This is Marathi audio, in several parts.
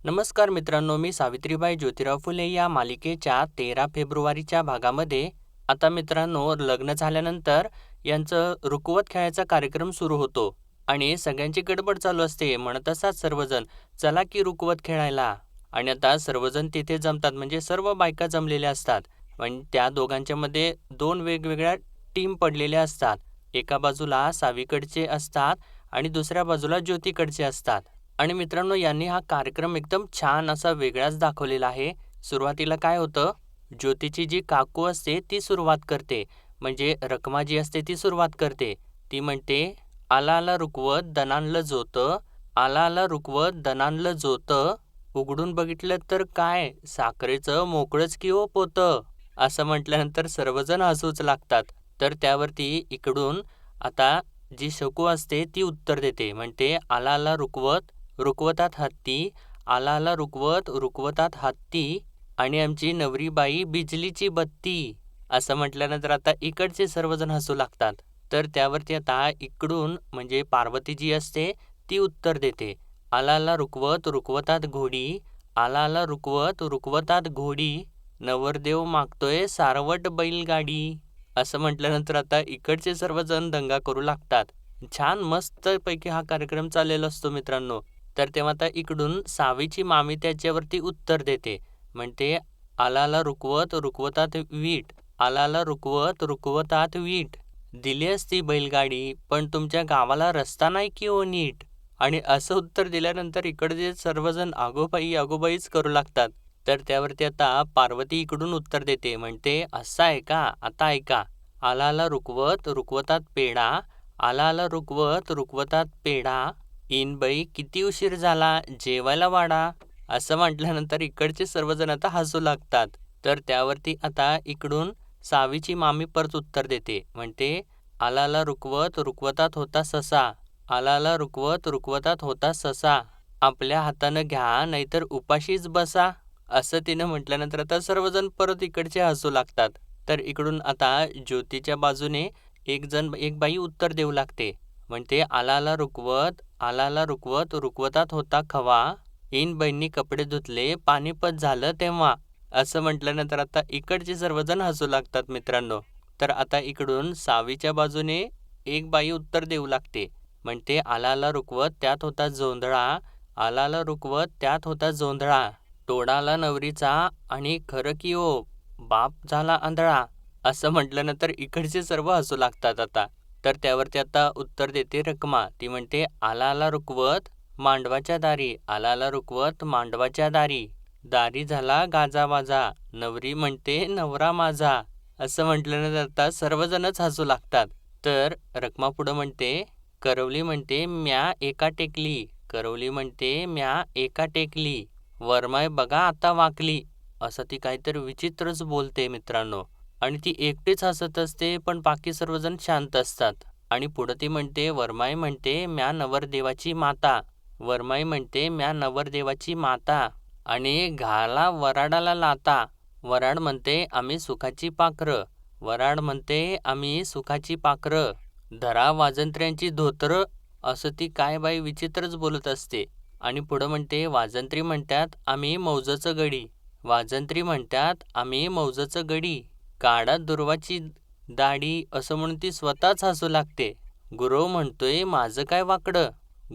नमस्कार मित्रांनो, मी सावित्रीबाई ज्योतिराव फुले या मालिकेच्या 13 फेब्रुवारीच्या भागामध्ये आता मित्रांनो लग्न झाल्यानंतर यांचं रुखवत खेळायचा कार्यक्रम सुरू होतो आणि सगळ्यांची गडबड चालू असते. म्हणत असतात सर्वजण, चला की रुखवत खेळायला. आणि आता सर्वजण तिथे जमतात, म्हणजे सर्व बायका जमलेल्या असतात. पण त्या दोघांच्यामध्ये दोन वेगवेगळ्या टीम पडलेल्या असतात. एका बाजूला सावीकडचे असतात आणि दुसऱ्या बाजूला ज्योतीकडचे असतात. आणि मित्रांनो, यांनी हा कार्यक्रम एकदम छान असा वेगळाच दाखवलेला आहे. सुरुवातीला काय होतं, ज्योतीची जी काकू असते ती सुरुवात करते, म्हणजे रखमा जी असते ती सुरुवात करते. ती म्हणते, आला आला रुकवत दणाणलं जोतं, आला आला रुकवत दणाणलं जोतं, उघडून बघितलं तर काय साखरेचं मोकळंच की हो पोतं. असं म्हटल्यानंतर सर्वजण हसूच लागतात. तर त्यावरती इकडून आता जी शकू असते ती उत्तर देते, म्हणते आला आला रुकवत रुकवतात हत्ती, आला आला रुकवत रुकवतात हत्ती, आणि आमची नवरीबाई बिजलीची बत्ती. असं म्हटल्यानंतर आता इकडचे सर्वजण हसू लागतात. तर त्यावरती आता इकडून म्हणजे पार्वती जी असते ती उत्तर देते, आला आला रुकवत रुकवतात घोडी, आला आला रुकवत रुकवतात घोडी, नवरदेव मागतोय सारवट बैलगाडी. असं म्हटल्यानंतर आता इकडचे सर्वजण दंगा करू लागतात. छान मस्तपैकी हा कार्यक्रम चाललेला असतो मित्रांनो. तर तेव्हा आता इकडून सावीची मामी त्याच्यावरती उत्तर देते, म्हणते आला आला रुकवत रुकवतात वीट, आला आला रुकवत रुकवतात वीट, दिली असती बैलगाडी पण तुमच्या गावाला रस्ता नाही की हो नीट. आणि असं उत्तर दिल्यानंतर इकडचे सर्वजण आगोबाई आगोबाईच करू लागतात. तर त्यावरती आता पार्वती इकडून उत्तर देते, म्हणते असं आहे का, आता ऐका, आला आला रुकवत रुकवतात पेढा, आला आला रुकवत रुकवतात पेढा, बाई किती उशीर झाला जेवायला वाढा. असं म्हटल्यानंतर इकडचे सर्वजण आता हसू लागतात. तर त्यावरती आता इकडून सावीची मामी परत उत्तर देते, म्हणते आला आला रुकवत रुकवतात होता ससा, आला आला रुकवत रुकवतात होता ससा, आपल्या हातानं घ्या नाहीतर उपाशीच बसा. असं तिनं म्हटल्यानंतर आता सर्वजण परत इकडचे हसू लागतात. तर इकडून आता ज्योतीच्या बाजूने एक बाई उत्तर देऊ लागते, म्हणते आला आला रुकवत आला आला रुकवत रुकवतात होता खवा, बहिणी कपडे धुतले पानिपत झालं तेव्हा. असं म्हटल्यानंतर आता इकडचे सर्वजण हसू लागतात मित्रांनो. तर आता इकडून सावीच्या बाजूने एक बाई उत्तर देऊ लागते, म्हणते आला आला रुकवत त्यात होता जोंधळा, आला आला रुकवत त्यात होता जोंधळा, तोडाला नवरीचा आणि खरं की ओ बाप झाला आंधळा. असं म्हटल्यानंतर इकडचे सर्व हसू लागतात आता. तर त्यावरती आता उत्तर देते रखमा, ती म्हणते आला आला रुकवत मांडवाच्या दारी, आला आला रुकवत मांडवाच्या दारी, दारी झाला गाजावाजा, नवरी म्हणते नवरा माझा. असं म्हटल्यानंतर आता सर्वजणच हसू लागतात. तर रखमा पुढं म्हणते, करवली म्हणते म्या एका टेकली, करवली म्हणते म्या एका टेकली, वरमाय बघा आता वाकली. असं ती काहीतरी विचित्रच बोलते मित्रांनो. आणि ती एकटीच हसत असते पण बाकी सर्वजण शांत असतात. आणि पुढं ती म्हणते वरमाई म्हणते म्या नवरदेवाची माता, वरमाई म्हणते म्या नवरदेवाची माता, आणि घाला वराडाला लाता, वराड म्हणते आम्ही सुखाची पाखरं, वराड म्हणते आम्ही सुखाची पाखरं, धरा वाजंत्र्यांची धोतरं. असं ती काय बाई विचित्रच बोलत असते. आणि पुढं म्हणते वाजंत्री म्हणतात आम्ही मौजचं गडी, वाजंत्री म्हणतात आम्ही मौजचं गडी, काढा दुर्वाची दाढी. असं म्हणून ती स्वतःच हसू लागते. गुरव म्हणतोय माझं काय वाकडं,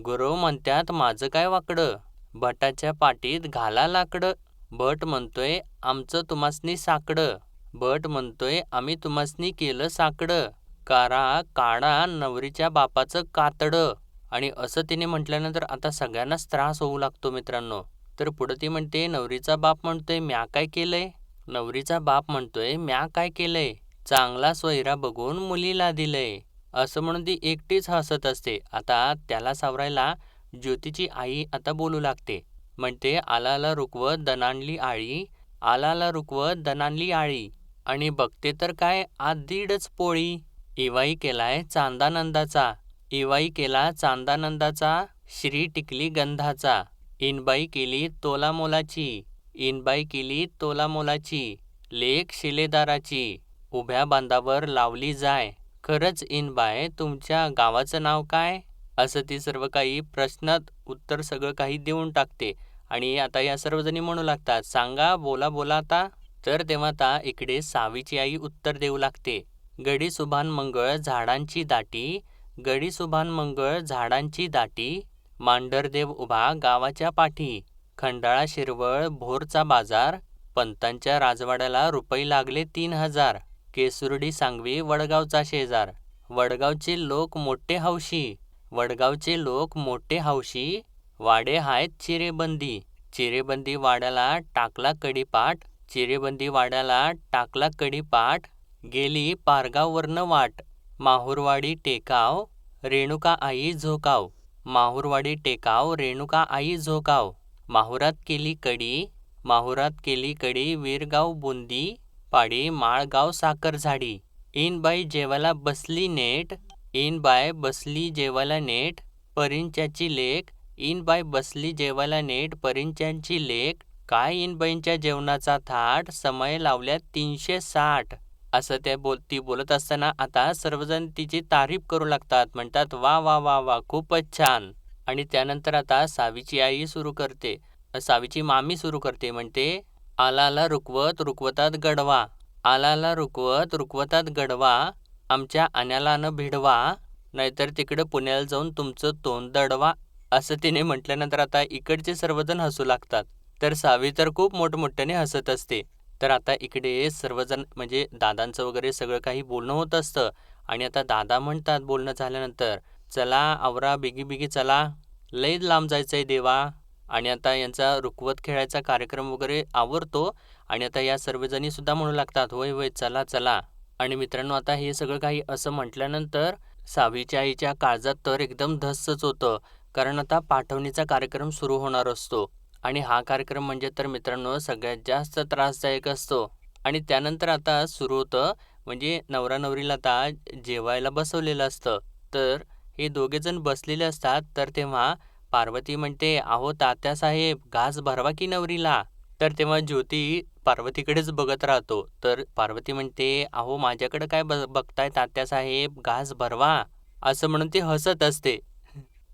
गुरव म्हणतात माझं काय वाकडं, भटाच्या पाटीत घाला लाकडं, भट म्हणतोय आमचं तुमासनी साकडं, भट म्हणतोय आम्ही तुमासनी केलं साकडं, कारा काढा नवरीच्या बापाचं कातडं. आणि असं तिने म्हटल्यानंतर आता सगळ्यांनाच त्रास होऊ लागतो मित्रांनो. तर पुढं ती म्हणते नवरीचा बाप म्हणतोय म्या काय केलंय, नवरीचा बाप म्हणतोय म्या काय केलंय, चांगला सोयरा बघून मुलीला दिलंय. असं म्हणून ती एकटीच हसत असते. आता त्याला सावरायला ज्योतीची आई आता बोलू लागते, म्हणते आला आला रुकवत दणाणली आळी, आला आला रुकवत दणाणली आळी, आणि बघते तर काय आज दीडच पोळी, इवाई केलाय चांदानंदाचा, इवाई केला चांदानंदाचा, श्री टिकली गंधाचा, इनबाई केली तोला मोलाची, इनबाई केली तोला मोलाची, लेक शिलेदाराची, उभ्या बांधावर लावली जाय, खरंच इनबाय तुमच्या गावाचं नाव काय. असं ती सर्व काही प्रश्नात उत्तर सगळं काही देऊन टाकते. आणि आता या सर्वजणी म्हणू लागतात, सांगा बोला बोला आता. तर तेव्हा आता इकडे सावीची आई उत्तर देऊ लागते, गडी सुभान मंगळ झाडांची दाटी, गडी सुभान मंगळ झाडांची दाटी, मांढरदेव उभा गावाच्या पाठी, खंडाळा शिरवळ भोरचा बाजार, पंतांच्या राजवाड्याला रुपये लागले 3,000, केसुर्डी सांगवी वडगावचा शेजार, वडगावचे लोक मोठे हौशी, वडगावचे लोक मोठे हौशी, वाडे आहेत चिरेबंदी, चिरेबंदी वाड्याला टाकला कडीपाठ, चिरेबंदी वाड्याला टाकला कडीपाठ, गेली पारगाववरनं वाट, माहुरवाडी टेकाव रेणुका आई झोकाव, माहुरवाडी टेकाव रेणुका आई झोकाव, माहुरात केली कडी, माहुरात केली कडी वीरगाव बुंदी, पाडी माळगाव साखर झाडी, इनबाई जेवायला बसली नेट, इनबाई बसली जेवायला नेट, परिंच्याची लेक, इनबाई बसली जेवायला नेट परिंच्यांची लेक, काय इनबाईंच्या जेवणाचा थाट, समय लावल्यात 360. असं ती बोलत असताना आता सर्वजण तिची तारीफ करू लागतात, म्हणतात वा वा वा वा खूपच छान. आणि त्यानंतर आता सावीची आई सुरू करते, सावीची मामी सुरू करते, म्हणते आलाला रुकवत रुकवतात गडवा, आलाला रुकवत रुकवतात गडवा, आमच्या आण्याला न भिडवा, नाहीतर तिकडं पुण्याला जाऊन तुमचं तोंड दडवा. असं तिने म्हटल्यानंतर आता इकडचे सर्वजण हसू लागतात. तर सावी तर खूप मोठमोठ्याने हसत असते. तर आता इकडे सर्वजण म्हणजे दादांचं वगैरे सगळं काही बोलणं होत असतं. आणि आता दादा म्हणतात बोलणं झाल्यानंतर, चला आवरा बिगी बिगी चला, लय लांब जायचंय देवा. आणि आता यांचा रुकवत खेळायचा कार्यक्रम वगैरे आवरतो. आणि आता या सर्वजणी सुद्धा म्हणू लागतात, होय होय चला चला. आणि मित्रांनो आता हे सगळं काही असं म्हटल्यानंतर सावीच्या आईच्या काळजात तर एकदम धस्सच होतं, कारण आता पाठवणीचा कार्यक्रम सुरू होणार असतो. आणि हा कार्यक्रम म्हणजे तर मित्रांनो सगळ्यात जास्त त्रासदायक असतो. आणि त्यानंतर आता सुरू होतं म्हणजे नवरा नवरीला आता जेवायला बसवलेलं असतं. तर हे दोघेजण बसलेले असतात. तर तेव्हा पार्वती म्हणते, अहो तात्यासाहेब घास भरवा की नवरीला. तर तेव्हा ज्योती पार्वतीकडेच बघत राहतो. तर पार्वती म्हणते, अहो माझ्याकडे काय बघताय तात्यासाहेब, घास भरवा, असं म्हणून ती हसत असते.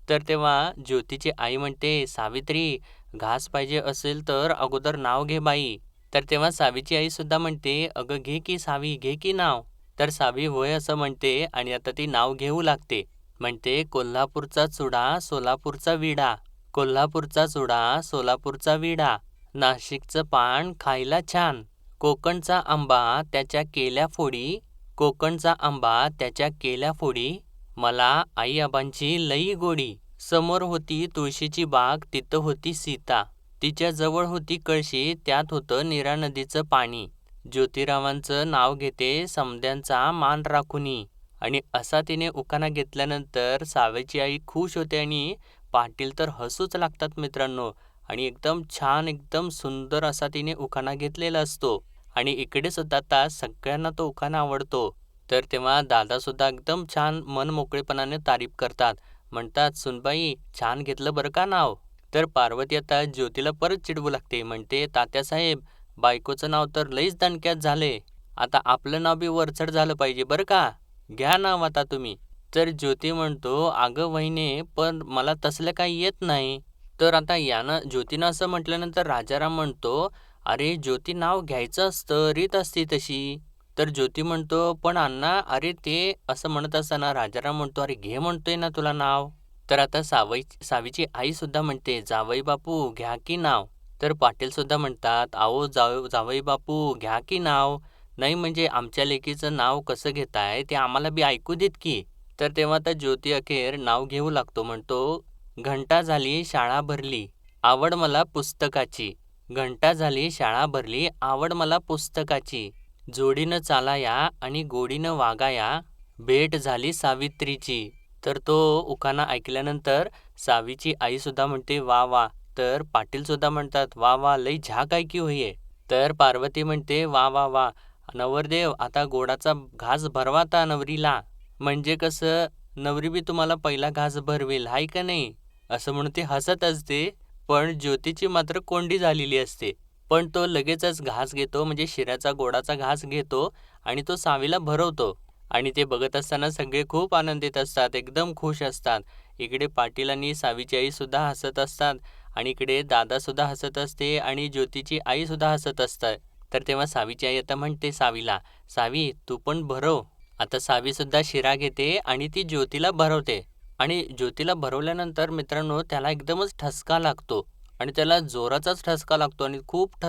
तर तेव्हा ज्योतीची आई म्हणते, सावित्री घास पाहिजे असेल तर अगोदर नाव घे बाई. तर तेव्हा सावीची आई सुद्धा म्हणते, अगं घे की सावी, घे की नाव. तर सावी होय असं म्हणते आणि आता ती नाव घेऊ लागते. म्हणते, कोल्हापूरचा चुडा सोलापूरचा विडा, कोल्हापूरचा चुडा सोलापूरचा विडा, नाशिकचं पान खायला छान, कोकणचा आंबा त्याच्या केल्या फोडी, कोकणचा आंबा त्याच्या केल्या फोडी, मला आई आबांची लई गोडी, समोर होती तुळशीची बाग तिथं होती सीता, तिच्या जवळ होती कळशी त्यात होतं नीरा नदीचं पाणी, ज्योतिरावांचं नाव घेते समद्यांचा मान राखुनी. आणि असा तिने उखाणा घेतल्यानंतर सावेची आई खुश होते आणि पाटील तर हसूच लागतात मित्रांनो. आणि एकदम छान एकदम सुंदर असा तिने उखाणा घेतलेला असतो. आणि इकडे सुद्धा आता सगळ्यांना तो उखाणा आवडतो. तर तेव्हा दादासुद्धा एकदम छान मन मोकळेपणाने तारीफ करतात, म्हणतात सुनबाई छान घेतलं बरं का नाव. तर पार्वती आता ज्योतीला परत चिडवू लागते, म्हणते तात्यासाहेब बायकोचं नाव तर लईच दणक्यात झाले, आता आपलं नाव बी वरचढ झालं पाहिजे बरं का, घ्या नाव आता तुम्ही. तर ज्योती म्हणतो, अगं वहिने पण मला तसलं काही येत नाही. तर आता यानं ज्योतीनं असं म्हटल्यानंतर राजाराम म्हणतो, अरे ज्योती नाव घ्यायचं असतं, रीत असती तशी. तर ज्योती म्हणतो, पण अण्णा अरे ते असं म्हणत असताना राजाराम म्हणतो, अरे घे म्हणतोय ना तुला नाव. तर आता सावीची आई सुद्धा म्हणते, जावई बापू घ्या की नाव. तर पाटील सुद्धा म्हणतात, अहो जावई बापू घ्या की नाव, नाही म्हणजे आमच्या लेकीचं नाव कसं घेताय ते आम्हाला बी ऐकू देत की. तर तेव्हा आता ज्योती अखेर नाव घेऊ लागतो, म्हणतो, घंटा झाली शाळा भरली, आवड मला पुस्तकाची, घंटा झाली शाळा भरली, आवड मला पुस्तकाची, जोडीनं चालाया आणि गोडीनं वागाया, भेट झाली सावित्रीची. तर तो उखाणा ऐकल्यानंतर सावीची आई सुद्धा म्हणते वा वा. तर पाटील सुद्धा म्हणतात वा वा लई झाक ऐकी होईये. तर पार्वती म्हणते वा वा वा, नवरदेव आता गोडाचा घास भरवाता नवरीला, म्हणजे कसं नवरी बी तुम्हाला पहिला घास भरवेल हाय का नाही, असं म्हणून ती हसत असते. पण ज्योतीची मात्र कोंडी झालेली असते. पण तो लगेचच घास घेतो म्हणजे शिऱ्याचा गोडाचा घास घेतो आणि तो सावीला भरवतो. आणि ते बघत असताना सगळे खूप आनंदित असतात, एकदम खुश असतात. इकडे पाटील आणि सावीची आई सुद्धा हसत असतात. आणि इकडे दादासुद्धा हसत असते आणि ज्योतीची आईसुद्धा हसत असतं. तर तेव्हा सावीची आई आता म्हणते सावीला, "सावी तू पण भरव." आता सावीसुद्धा शिरा घेते आणि ती ज्योतीला भरवते. आणि ज्योतीला भरवल्यानंतर मित्रांनो त्याला एकदमच ठसका लागतो आणि त्याला जोराचाच ठसका लागतो आणि खूप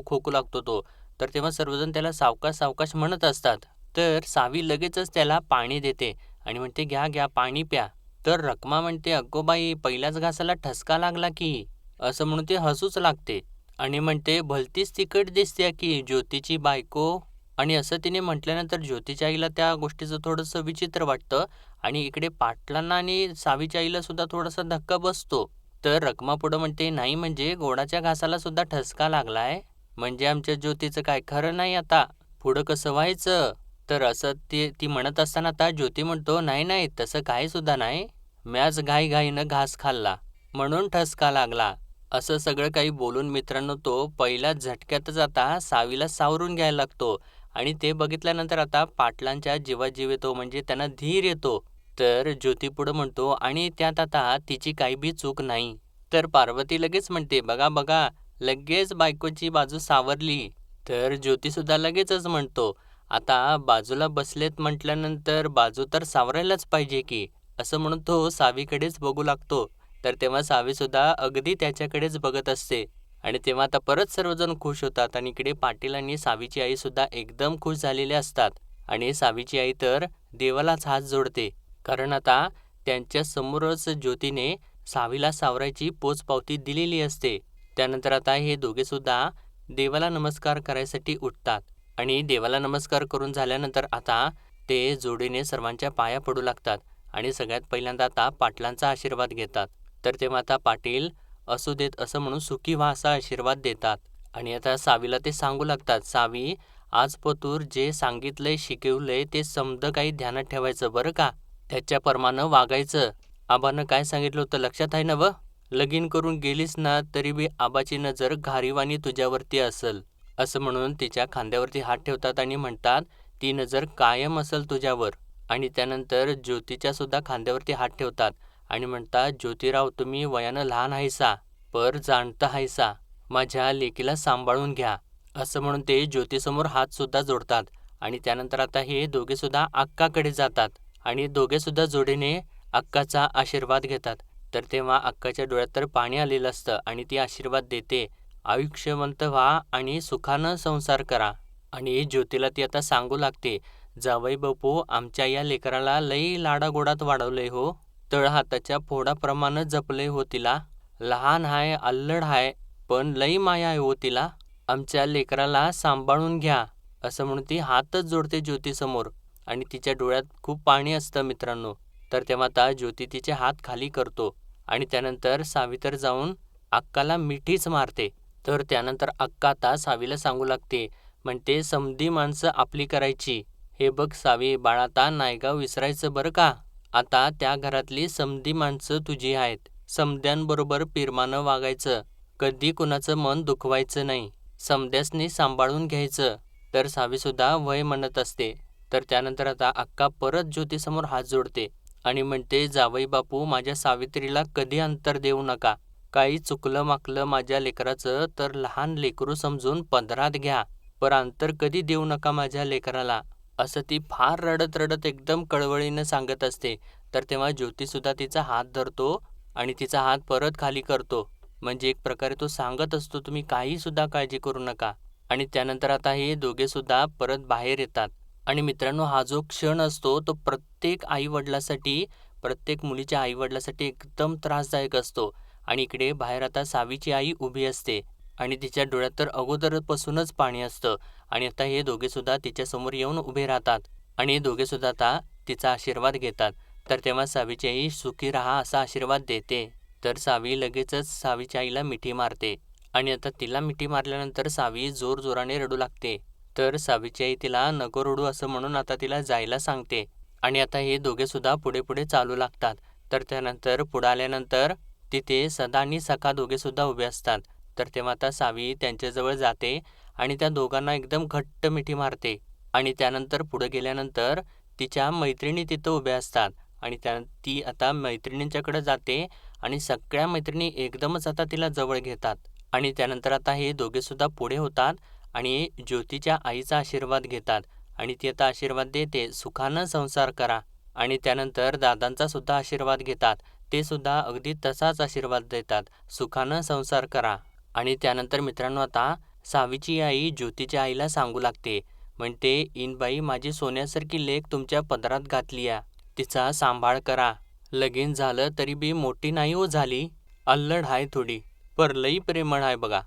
खोकू लागतो तो. तर तेव्हा सर्वजण त्याला सावकाश सावकाश म्हणत असतात. तर सावी लगेचच त्याला पाणी देते आणि म्हणते, "घ्या घ्या पाणी प्या." तर रखमा म्हणते, "अगो बाई पहिल्याच घासाला ठसका लागला की." असं म्हणून ती हसूच लागते आणि म्हणते, "भलतीच तिखट दिसते की ज्योतीची बायको." आणि असं तिने म्हटल्यानंतर ज्योतीच्या आईला त्या गोष्टीचं थोडंसं विचित्र वाटतं आणि इकडे पाटलांना आणि सावीच्या आईला सुद्धा थोडासा धक्का बसतो. तर रखमा पुढं म्हणते, "नाही म्हणजे गोडाच्या घासाला सुद्धा ठसका लागलाय? म्हणजे आमच्या ज्योतीचं काय खरं नाही आता. पुढं कसं व्हायचं?" तर असं ती म्हणत असताना आता ज्योती म्हणतो, "नाही नाही तसं काही सुद्धा नाही. म्याच घाईघाईनं घास खाल्ला म्हणून ठसका लागला." असं सगळं काही बोलून मित्रांनो तो पहिल्या झटक्यातच आता सावीला सावरून घ्यायला लागतो आणि ते बघितल्यानंतर आता पाटलांच्या जीवाजीव येतो म्हणजे त्यांना धीर येतो. तर ज्योती पुढं म्हणतो आणि त्यात आता तिची काही बी चूक नाही. तर पार्वती लगेच म्हणते, "बघा बघा लगेच बायकोची बाजू सावरली." तर ज्योतीसुद्धा लगेचच म्हणतो, "आता बाजूला बसलेत म्हटल्यानंतर बाजू तर सावरायलाच पाहिजे की." असं म्हणून तो सावीकडेच बघू लागतो. तर तेव्हा सावीसुद्धा अगदी त्याच्याकडेच बघत असते आणि तेव्हा आता परत सर्वजण खुश होतात आणि इकडे पाटील आणि सावीची आईसुद्धा एकदम खुश झालेले असतात आणि सावीची आई तर देवालाच हात जोडते. कारण आता त्यांच्या समोरच ज्योतीने सावीला सावरायची पोचपावती दिलेली असते. त्यानंतर आता हे दोघेसुद्धा देवाला नमस्कार करायसाठी उठतात आणि देवाला नमस्कार करून झाल्यानंतर आता ते जोडीने सर्वांच्या पाया पडू लागतात आणि सगळ्यात पहिल्यांदा आता पाटलांचा आशीर्वाद घेतात. तर तेव्हा आता पाटील असू देत असं म्हणून सुखी व्हा असा आशीर्वाद देतात आणि आता सावीला ते सांगू लागतात, "सावी आज पतूर जे सांगितलंय शिकवलंय ते समद काही ध्यानात ठेवायचं बरं का. त्याच्याप्रमाणे वागायचं. आबानं काय सांगितलं होतं लक्षात आहे ना व? लगीन करून गेलीस ना तरी बी आबाची नजर घारीवाणी तुझ्यावरती असल." असं म्हणून तिच्या खांद्यावरती हात ठेवतात आणि म्हणतात, "ती नजर कायम असेल तुझ्यावर." आणि त्यानंतर ज्योतीच्या सुद्धा खांद्यावरती हात ठेवतात आणि म्हणतात, "ज्योतिराव तुम्ही वयानं लहान आहेसा, पर जाणता आहेसा. माझ्या लेकीला सांभाळून घ्या." असं म्हणून ते ज्योतीसमोर हातसुद्धा जोडतात आणि त्यानंतर आता हे दोघेसुद्धा अक्काकडे जातात आणि दोघेसुद्धा जोडीने अक्काचा आशीर्वाद घेतात. तर तेव्हा अक्काच्या डोळ्यात तर पाणी आलेलं असतं आणि ती आशीर्वाद देते, "आयुष्यवंत व्हा आणि सुखानं संसार करा." आणि ज्योतीला ती आता सांगू लागते, "जावई बापू आमच्या या लेकराला लई लाडागोडात वाढवलंय हो. तळहाताच्या फोडाप्रमाणे जपलंय हो तिला. लहान हाय, अल्लड हाय, पण लई माया आहे हो तिला. आमच्या लेकराला सांभाळून घ्या." असं म्हणून ती हातच जोडते ज्योतीसमोर आणि तिच्या डोळ्यात खूप पाणी असतं मित्रांनो. तर तेव्हा आता ज्योती तिचे हात खाली करतो आणि त्यानंतर सावी तर जाऊन अक्काला मिठीच मारते. तर त्यानंतर अक्का आता सावीला सांगू लागते, म्हणते, "समधी माणसं आपली करायची. हे बघ सावी बाळा आता नायगाव विसरायचं बरं का. आता त्या घरातली समधी माणसं तुझी आहेत. समध्यांबरोबर प्रेमानं वागायचं. कधी कुणाचं मन दुखवायचं नाही. समध्यासनी सांभाळून घ्यायचं." तर सावीसुद्धा वय म्हणत असते. तर त्यानंतर आता अक्का परत ज्योतीसमोर हात जोडते आणि म्हणते, "जावई बापू माझ्या सावित्रीला कधी अंतर देऊ नका. काही चुकलं माकलं माझ्या लेकराचं तर लहान लेकरू समजून पदरात घ्या. पर अंतर कधी देऊ नका माझ्या लेकराला." असं ती फार रडत रडत एकदम कळवळीनं सांगत असते. तर तेव्हा ज्योतीसुद्धा तिचा हात धरतो आणि तिचा हात परत खाली करतो. म्हणजे एक प्रकारे तो सांगत असतो, "तुम्ही काहीसुद्धा काळजी करू नका." आणि त्यानंतर आता हे दोघेसुद्धा परत बाहेर येतात. आणि मित्रांनो हा जो क्षण असतो तो प्रत्येक आईवडिलासाठी, प्रत्येक मुलीच्या आईवडिलासाठी एकदम त्रासदायक असतो. आणि इकडे बाहेर आता सावीची आई उभी असते आणि तिच्या डोळ्यात तर अगोदरपासूनच पाणी असतं आणि आता हे दोघेसुद्धा तिच्यासमोर येऊन उभे राहतात आणि हे दोघेसुद्धा आता तिचा आशीर्वाद घेतात. तर तेव्हा सावीची आई सुखी राहा असा आशीर्वाद देते. तर सावी लगेचच सावीच्या आईला मिठी मारते आणि आता तिला मिठी मारल्यानंतर सावी जोरजोराने रडू लागते. तर सावीची आई तिला नको रडू असं म्हणून आता तिला जायला सांगते आणि आता हे दोघेसुद्धा पुढे पुढे चालू लागतात. तर त्यानंतर पुढे आल्यानंतर तिथे सदा आणि सखा दोघेसुद्धा उभे असतात. तर तेव्हा आता सावी त्यांच्याजवळ जाते आणि त्या दोघांना एकदम घट्ट मिठी मारते आणि त्यानंतर पुढे गेल्यानंतर तिच्या मैत्रिणी तिथं उभ्या असतात आणि ती आता मैत्रिणींच्याकडे जाते आणि सगळ्या मैत्रिणी एकदमच आता तिला जवळ घेतात आणि त्यानंतर आता हे दोघेसुद्धा पुढे होतात आणि ज्योतीच्या आईचा आशीर्वाद घेतात आणि ती आता आशीर्वाद देते, सुखानं संसार करा. आणि त्यानंतर दादांचा सुद्धा आशीर्वाद घेतात. ते सुद्धा अगदी तसाच आशीर्वाद देतात, सुखानं संसार करा. आणि त्यानंतर मित्रांनो आता सावीची आई ज्योतीच्या आईला सांगू लागते, म्हणते, "इनबाई माझी सोन्यासारखी लेक तुमच्या पदरात घातली आहे. तिचा सांभाळ करा. लगीन झालं तरी बी मोठी नाही हो झाली, अल्लड आहे थोडी, पर लई प्रेमळ आहे बघा.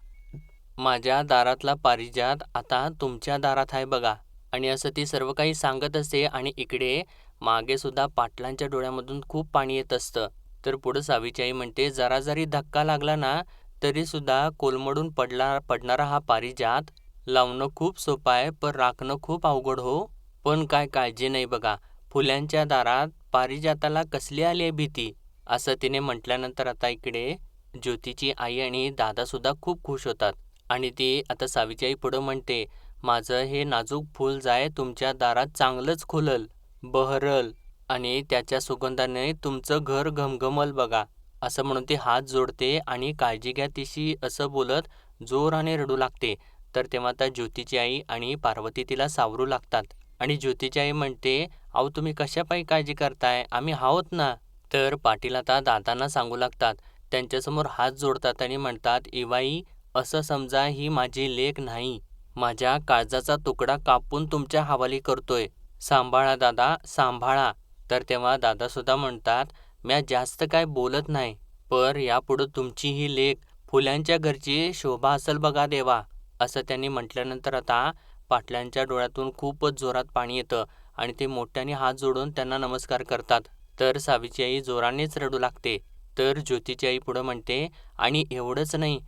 माझ्या दारातला पारिजात आता तुमच्या दारात आहे बघा." आणि असं ती सर्व काही सांगत असते आणि इकडे मागे सुद्धा पाटलांच्या डोळ्यामधून खूप पाणी येत असतं. तर पुढं सावीची आई म्हणते, "जरा जरी धक्का लागला ना तरी सुद्धा कोलमडून पडणारा हा पारिजात लावणं खूप सोपं आहे, पण राखणं खूप अवघड हो. पण काय काळजी नाही बघा, फुल्यांच्या दारात पारिजाताला कसली आली आहे भीती." असं तिने म्हटल्यानंतर आता इकडे ज्योतीची आई आणि दादासुद्धा खूप खुश होतात आणि ती आता सावीची आई पुढं म्हणते, "माझं हे नाजूक फूल जाय तुमच्या दारात चांगलंच खुलल, बहरल आणि त्याच्या सुगंधाने तुमचं घर घमघमल बघा." असं म्हणून ती हात जोडते आणि "काळजी घ्या तिशी" असं बोलत जोराने रडू लागते. तर तेव्हा आता ज्योतीची आई आणि पार्वती तिला सावरू लागतात आणि ज्योतीची आई म्हणते, "अहो तुम्ही कशापायी काळजी करताय, आम्ही आहोत ना." तर पाटील आता दादांना सांगू लागतात, त्यांच्यासमोर हात जोडतात आणि म्हणतात, "इवाई असं समजा ही माझी लेक नाही, माझ्या काळजाचा तुकडा कापून तुमच्या हवाली करतोय. सांभाळा दादा, सांभाळा." तर तेव्हा दादासुद्धा म्हणतात, "म्या जास्त काय बोलत नाही, पर यापुढं तुमची ही लेक फुल्यांच्या घरची शोभा असेल बघा देवा." असं त्यांनी म्हटल्यानंतर आता पाटलांच्या डोळ्यातून खूपच जोरात पाणी येतं आणि ते मोठ्याने हात जोडून त्यांना नमस्कार करतात. तर सावीची आई जोरानेच रडू लागते. तर ज्योतीची आई पुढं म्हणते, "आणि एवढंच नाही,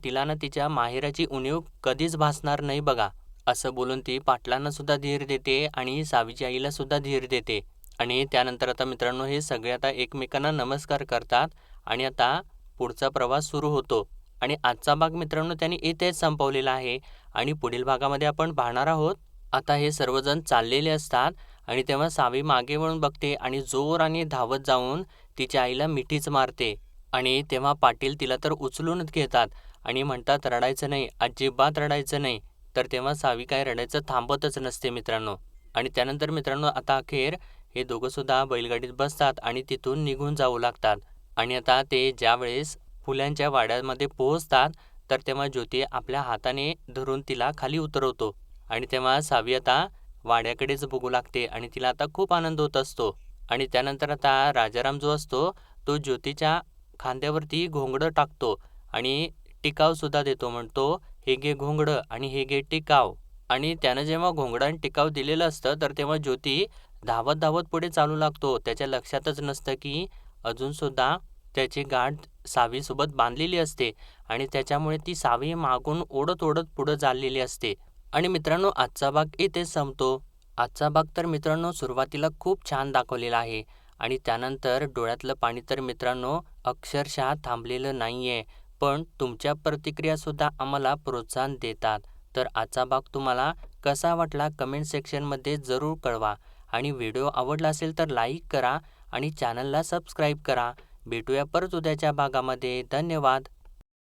तिला ना तिच्या माहेराची उणीव कधीच भासणार नाही बघा." असं बोलून ती पाटलांना सुद्धा धीर देते आणि सावीची आईला सुद्धा धीर देते. आणि त्यानंतर आता मित्रांनो हे सगळे आता एकमेकांना नमस्कार करतात आणि आता पुढचा प्रवास सुरू होतो. आणि आजचा भाग मित्रांनो त्यांनी इथेच संपवलेला आहे आणि पुढील भागामध्ये आपण पाहणार आहोत. आता हे सर्वजण चाललेले असतात आणि तेव्हा सावी मागे वळून बघते आणि जोराने धावत जाऊन तिच्या आईला मिठीच मारते. आणि तेव्हा पाटील तिला तर उचलूनच घेतात आणि म्हणतात, "रडायचं नाही, अजिबात रडायचं नाही." तर तेव्हा सावी काय रडायचं थांबतच नसते मित्रांनो. आणि त्यानंतर मित्रांनो आता अखेर हे दोघंसुद्धा बैलगाडीत बसतात आणि तिथून निघून जाऊ लागतात. आणि आता ते ज्यावेळेस फुल्यांच्या वाड्यामध्ये पोहोचतात तर तेव्हा ज्योती आपल्या हाताने धरून तिला खाली उतरवतो आणि तेव्हा सावी आता वाड्याकडेच बघू लागते आणि तिला आता खूप आनंद होत असतो. आणि त्यानंतर आता राजाराम जो असतो तो ज्योतीच्या खांद्यावरती घोंगडं टाकतो आणि टिकावसुद्धा देतो. म्हणतो, "हे घे घोंगडं आणि हे घे टिकाव." आणि त्यानं जेव्हा घोंगडं आणि टिकाव दिलेलं असतं तर तेव्हा ज्योती धावत धावत पुढे चालू लागतो. त्याच्या लक्षातच नसतं की अजूनसुद्धा त्याची गाठ सावीसोबत बांधलेली असते आणि त्याच्यामुळे ती सावी मागून ओढत ओढत पुढं चाललेली असते. आणि मित्रांनो आजचा भाग इथेच संपतो. आजचा भाग तर मित्रांनो सुरुवातीला खूप छान दाखवलेला आहे आणि त्यानंतर डोळ्यातलं पाणी तर मित्रांनो अक्षरशः थांबलेलं नाही आहे. पण तुमच्या प्रतिक्रियासुद्धा आम्हाला प्रोत्साहन देतात. तर आजचा भाग तुम्हाला कसा वाटला कमेंट सेक्शनमध्ये जरूर कळवा आणि व्हिडिओ आवडला असेल तर लाईक करा आणि चॅनलला सबस्क्राईब करा. भेटूया परत उद्याच्या भागामध्ये. धन्यवाद.